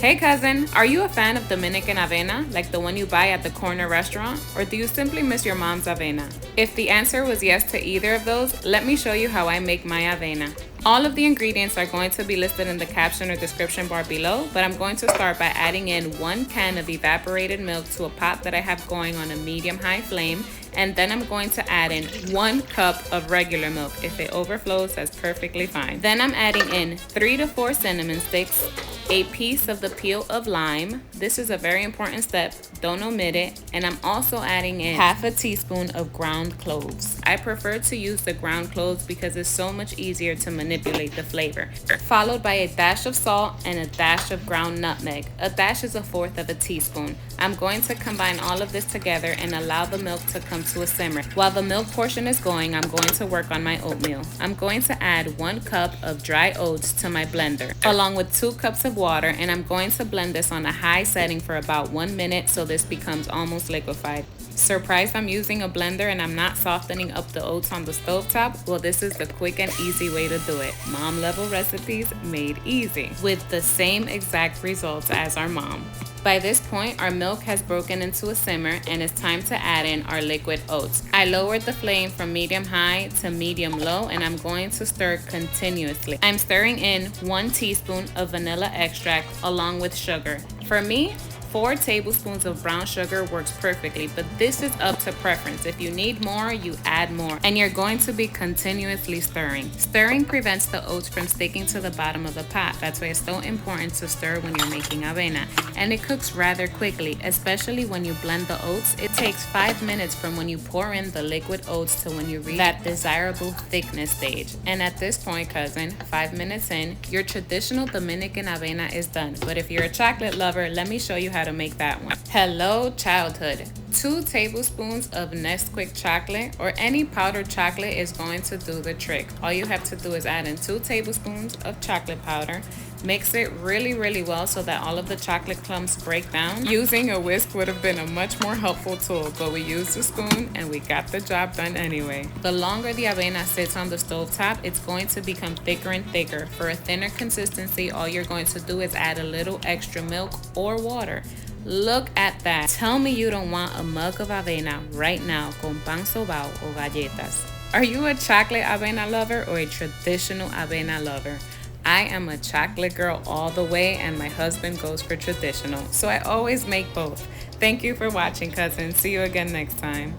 Hey cousin, are you a fan of Dominican avena, like the one you buy at the corner restaurant, or do you simply miss your mom's avena? If the answer was yes to either of those, let me show you how I make my avena. All of the ingredients are going to be listed in the caption or description bar below, but I'm going to start by adding in 1 can of evaporated milk to a pot that I have going on a medium-high flame, and then I'm going to add in 1 cup of regular milk. If it overflows, that's perfectly fine. Then I'm adding in 3 to 4 cinnamon sticks, a piece of the peel of lime. This is a very important step, don't omit it. And I'm also adding in half a teaspoon of ground cloves. I prefer to use the ground cloves because it's so much easier to manipulate the flavor. Followed by a dash of salt and a dash of ground nutmeg. A dash is 1/4 of a teaspoon. I'm going to combine all of this together and allow the milk to come to a simmer. While the milk portion is going, I'm going to work on my oatmeal. I'm going to add 1 cup of dry oats to my blender, along with 2 cups of water, and I'm going to blend this on a high setting for about 1 minute so this becomes almost liquefied. Surprised I'm using a blender and I'm not softening up the oats on the stovetop? Well, this is the quick and easy way to do it. Mom level recipes made easy, with the same exact results as our mom. By this point, our milk has broken into a simmer and it's time to add in our liquid oats. I lowered the flame from medium high to medium low and I'm going to stir continuously. I'm stirring in 1 teaspoon of vanilla extract along with sugar. For me, 4 tablespoons of brown sugar works perfectly, but this is up to preference. If you need more, you add more. And you're going to be continuously stirring. Stirring prevents the oats from sticking to the bottom of the pot. That's why it's so important to stir when you're making avena. And it cooks rather quickly, especially when you blend the oats. It takes 5 minutes from when you pour in the liquid oats to when you reach that desirable thickness stage. And at this point, cousin, 5 minutes in, your traditional Dominican avena is done. But if you're a chocolate lover, let me show you how to make that one. Hello childhood. 2 tablespoons of Nesquik chocolate or any powdered chocolate is going to do the trick. All you have to do is add in 2 tablespoons of chocolate powder. Mix it really well so that all of the chocolate clumps break down. Using a whisk would have been a much more helpful tool, but we used a spoon and we got the job done anyway. The longer the avena sits on the stovetop, it's going to become thicker and thicker. For a thinner consistency, all you're going to do is add a little extra milk or water. Look at that. Tell me you don't want a mug of avena right now con pan sobao or galletas. Are you a chocolate avena lover or a traditional avena lover? I am a chocolate girl all the way and my husband goes for traditional, so I always make both. Thank you for watching, cousin. See you again next time.